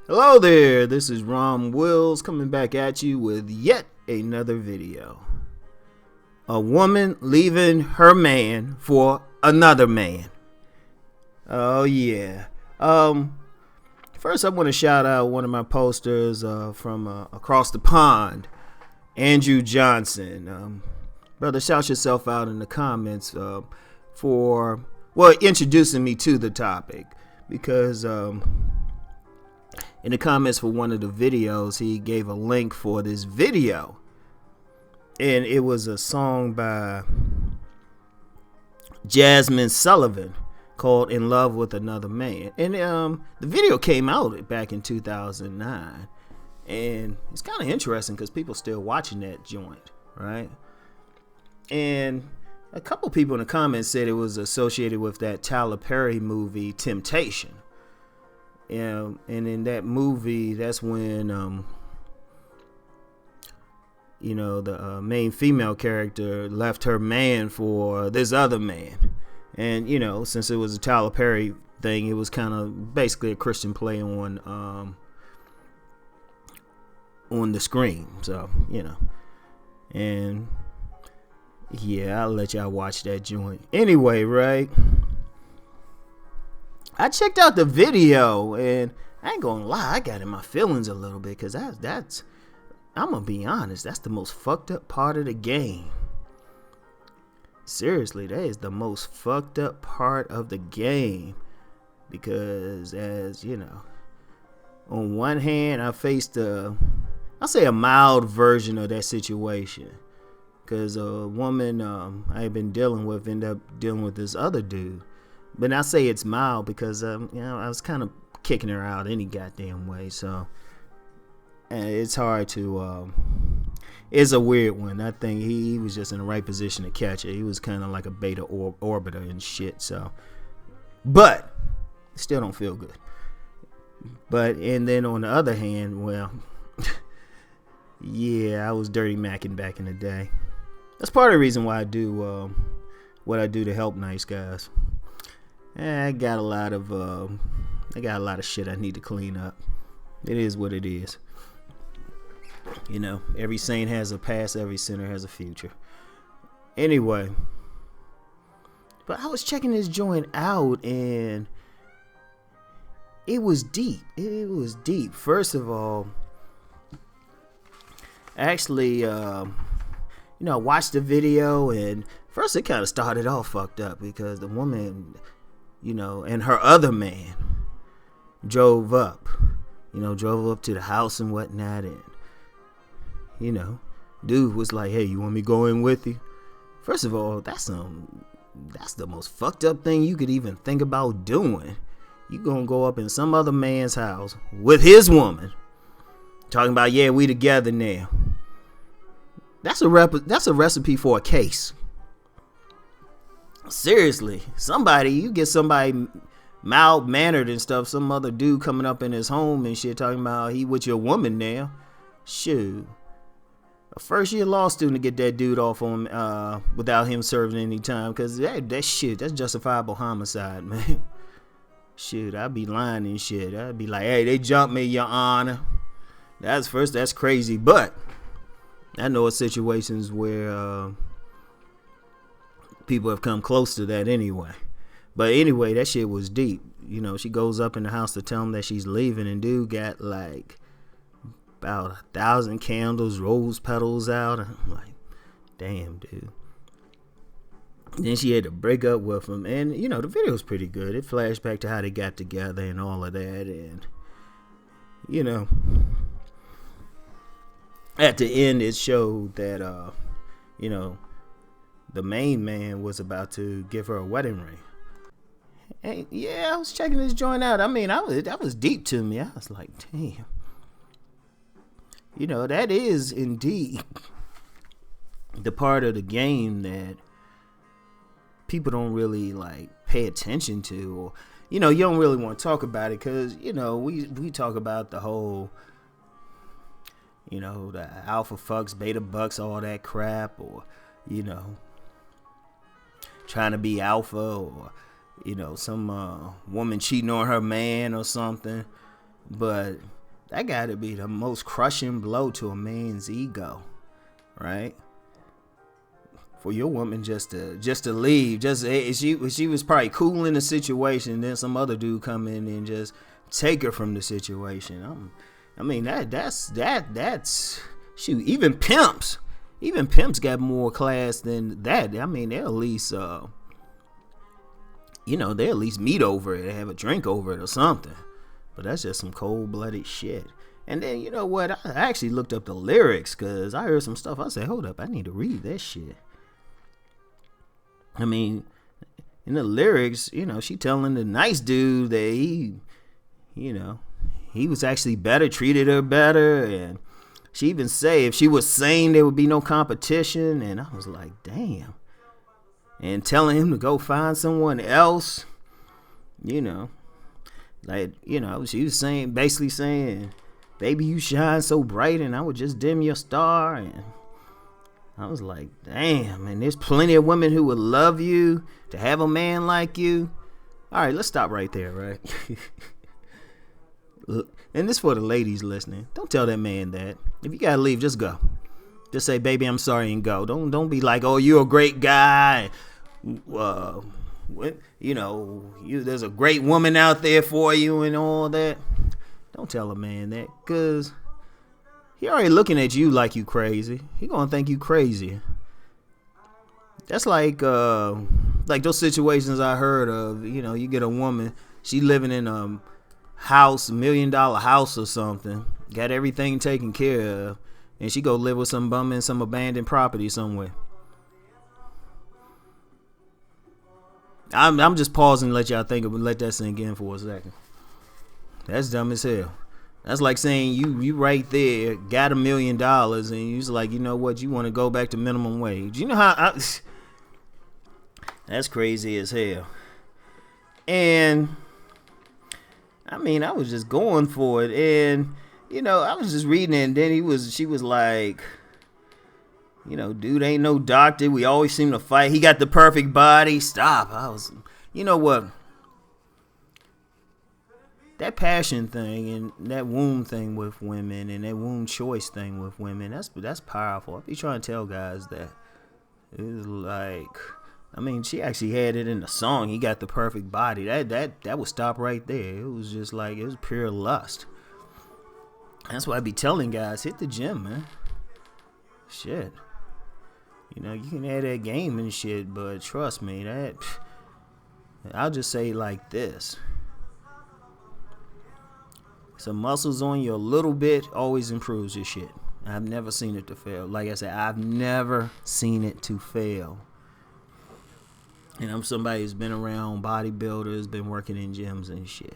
Hello there, this is Rom Wills coming back at you with yet another video. A woman leaving her man for another man. Oh yeah. First I want to shout out one of my posters from across the pond, Andrew Johnson. Brother, shout yourself out in the comments for introducing me to the topic, because in the comments for one of the videos, he gave a link for this video, and it was a song by Jasmine Sullivan called "In Love with Another Man," and the video came out back in 2009, and it's kind of interesting because people still watching that joint, right? And a couple people in the comments said it was associated with that Tyler Perry movie Temptation. And in that movie, that's when the main female character left her man for this other man. And since it was a Tyler Perry thing, it was kind of basically a Christian play on the screen. So and yeah, I'll let y'all watch that joint. Anyway, right? I checked out the video, and I ain't gonna lie, I got in my feelings a little bit, because that's I'm gonna be honest, that's the most fucked up part of the game. Seriously, that is the most fucked up part of the game, because as you know, on one hand, I faced I'll say a mild version of that situation, because a woman I had been dealing with ended up dealing with this other dude. But I say it's mild because I was kind of kicking her out any goddamn way. So it's hard to it's a weird one. I think he was just in the right position to catch it. He was kind of like a beta orbiter and shit. So, but still don't feel good. And then on the other hand, well, yeah, I was dirty macking back in the day. That's part of the reason why I do what I do to help nice guys. I got a lot of shit I need to clean up. It is what it is. Every saint has a past, every sinner has a future. Anyway, but I was checking this joint out, and it was deep. It was deep. First of all, actually, I watched the video, and first it kind of started off fucked up because the woman, and her other man drove up to the house and whatnot, and dude was like, "Hey, you want me to go in with you?" First of all, that's the most fucked up thing you could even think about doing. You gonna go up in some other man's house with his woman, talking about, "Yeah, we together now." That's a recipe for a case. Seriously, you get somebody mild-mannered and stuff, some other dude coming up in his home and shit talking about he with your woman now. Shoot. A first-year law student to get that dude off on without him serving any time, because that's justifiable homicide, man. Shit, I'd be lying and shit. I'd be like, "Hey, they jumped me, Your Honor." That's crazy, but I know of situations where people have come close to that anyway. But anyway, that shit was deep. She goes up in the house to tell him that she's leaving, and dude got like about 1,000 candles, rose petals out. I'm like, damn, dude. Then she had to break up with him, and the video's pretty good. It flashed back to how they got together and all of that, and at the end it showed that the main man was about to give her a wedding ring. And yeah, I was checking this joint out. I mean, that was deep to me. I was like, damn. That is indeed the part of the game that people don't really like pay attention to, or you don't really want to talk about it, because we talk about the whole the alpha fucks, beta bucks, all that crap, or trying to be alpha, or some woman cheating on her man or something. But That gotta be the most crushing blow to a man's ego, right? For your woman just to leave, she was probably cool in the situation, then some other dude come in and just take her from the situation. I mean that's shoot. Even pimps got more class than that. I mean they'll at least they at least meet over it, have a drink over it or something. But that's just some cold-blooded shit. And then you know what? I actually looked up the lyrics because I heard some stuff. I said, hold up, I need to read that shit. I mean, in the lyrics, she telling the nice dude that he was actually better, treated her better, and she even say if she was sane, there would be no competition. And I was like, damn. And telling him to go find someone else, she was basically saying, baby, you shine so bright, and I would just dim your star. And I was like, damn, and there's plenty of women who would love you to have a man like you. All right, let's stop right there, right? And this for the ladies listening. Don't tell that man that. If you gotta leave, just go. Just say, baby, I'm sorry, and go. Don't be like, oh, you're a great guy. There's a great woman out there for you and all that. Don't tell a man that, because he already looking at you like you crazy. He gonna think you crazy. That's like those situations I heard of. You get a woman, she living in a house, $1 million house or something, got everything taken care of, and she go live with some bum in some abandoned property somewhere. I'm just pausing to let y'all think of it, let that sink in for a second. That's dumb as hell. That's like saying you right there got $1 million and you was like, you know what, you want to go back to minimum wage. You know how that's crazy as hell. And I mean, I was just going for it, and I was just reading it, and then she was like, dude ain't no doctor. We always seem to fight. He got the perfect body. Stop. I was, what? That passion thing and that womb thing with women and that womb choice thing with women, that's powerful. I be trying to tell guys that. It was like, I mean, she actually had it in the song. He got the perfect body. That would stop right there. It was just like, it was pure lust. That's why I be telling guys, hit the gym, man. Shit. You can have that game and shit, but trust me, I'll just say like this. Some muscles on you a little bit always improves your shit. I've never seen it to fail. Like I said, I've never seen it to fail. And I'm somebody who's been around bodybuilders, been working in gyms and shit,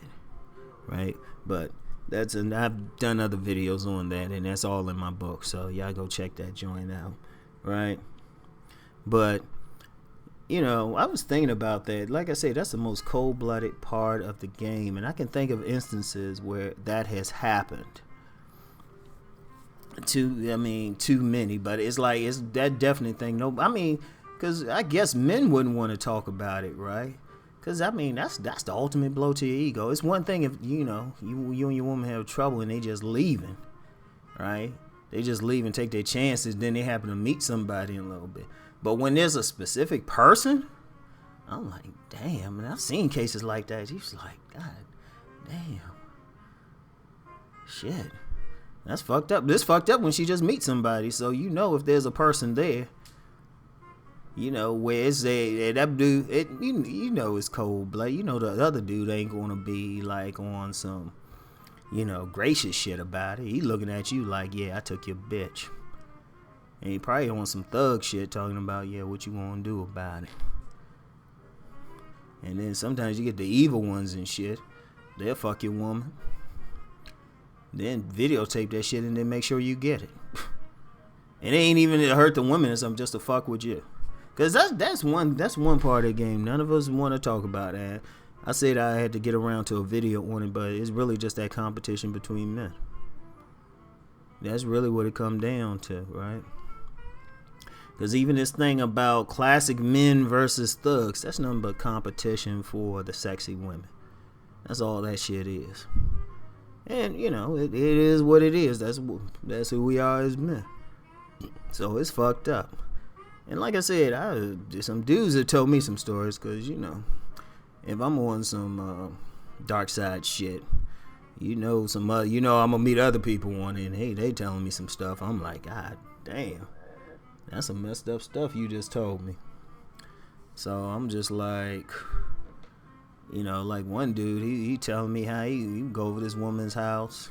right? But I've done other videos on that, and that's all in my book. So y'all go check that joint out, right? But I was thinking about that. Like I say, that's the most cold-blooded part of the game, and I can think of instances where that has happened. Too many, but it's like it's that definite thing. No, I mean. Because I guess men wouldn't want to talk about it, right? Because, I mean, that's the ultimate blow to your ego. It's one thing if, you and your woman have trouble and they just leaving, right? They just leave and take their chances. Then they happen to meet somebody in a little bit. But when there's a specific person, I'm like, damn. And I've seen cases like that. She's like, God damn. Shit. That's fucked up. This fucked up when she just meets somebody. So if there's a person there. Where it's that dude, it's cold blood. The other dude ain't gonna be like on some, gracious shit about it. He looking at you like, yeah, I took your bitch. And he probably on some thug shit talking about, yeah, what you gonna do about it. And then sometimes you get the evil ones and shit. They'll fuck your woman. Then videotape that shit and then make sure you get it. And it ain't even to hurt the women or something, just to fuck with you. Cause that's one part of the game none of us want to talk about. And I said I had to get around to a video on it, but it's really just that competition between men. That's really what it come down to, right? Cause even this thing about classic men versus thugs, that's nothing but competition for the sexy women. That's all that shit is. And it is what it is. That's who we are as men. So it's fucked up. And like I said, some dudes have told me some stories, because if I'm on some dark side shit, I'm gonna meet other people on it, and hey, they telling me some stuff. I'm like, God damn, that's some messed up stuff you just told me. So I'm just like, like one dude, he telling me how he go over this woman's house.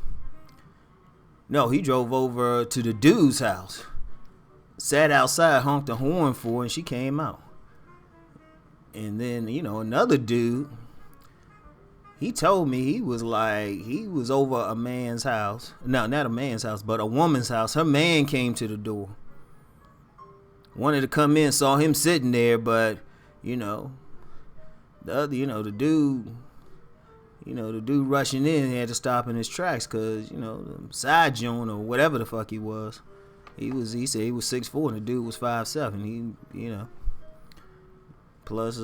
No, he drove over to the dude's house, sat outside, honked the horn for her, and she came out. And then, another dude, he told me he was over a man's house. No, not a man's house, but a woman's house. Her man came to the door. Wanted to come in, saw him sitting there, but, the dude rushing in had to stop in his tracks, because, the side joint or whatever the fuck he was. He said he was 6'4" and the dude was 5'7". Plus,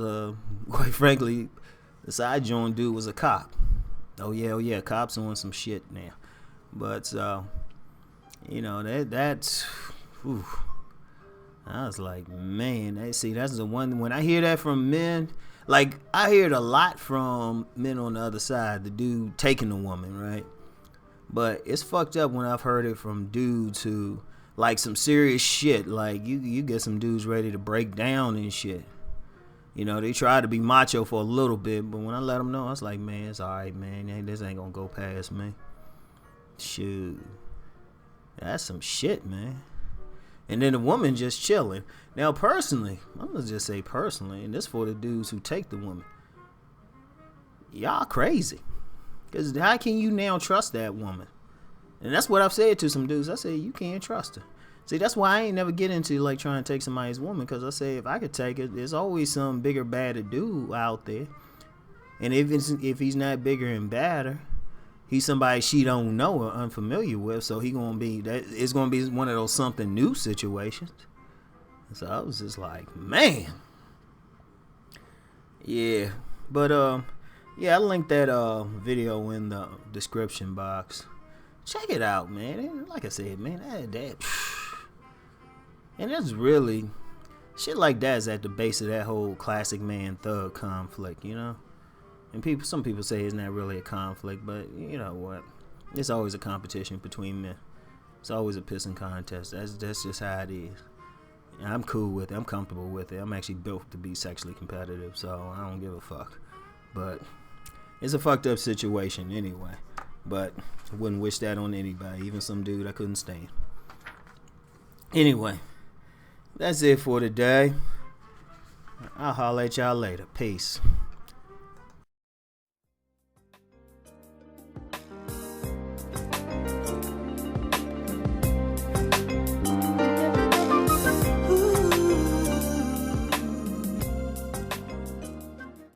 quite frankly, the side joint dude was a cop. Oh yeah, cops on some shit now. But that's. Whew. I was like, man, that's the one. When I hear that from men, like I hear it a lot from men on the other side, the dude taking the woman, right? But it's fucked up when I've heard it from dudes who like some serious shit. Like you get some dudes ready to break down and shit. They try to be macho for a little bit, but when I let them know, I was like, man, it's alright, man. This ain't gonna go past me. Shoot. That's some shit, man. And then the woman just chilling. Now, personally, I'm gonna just say personally, and this for the dudes who take the woman. Y'all crazy. Because how can you now trust that woman? And that's what I've said to some dudes. I said, you can't trust her. See, that's why I ain't never get into like trying to take somebody's woman, because I say if I could take it, there's always some bigger, badder dude out there. And if he's not bigger and badder, he's somebody she don't know or unfamiliar with, so it's gonna be one of those something new situations. So I was just like, man, yeah. But I linked that video in the description box. Check it out, man. And like I said, man, that and that's really shit like that is at the base of that whole classic man thug conflict, And some people say it's not really a conflict, but you know what? It's always a competition between men. It's always a pissing contest. That's just how it is. And I'm cool with it. I'm comfortable with it. I'm actually built to be sexually competitive, so I don't give a fuck. But it's a fucked up situation anyway. But I wouldn't wish that on anybody, even some dude I couldn't stand. Anyway, that's it for today. I'll holler at y'all later. Peace.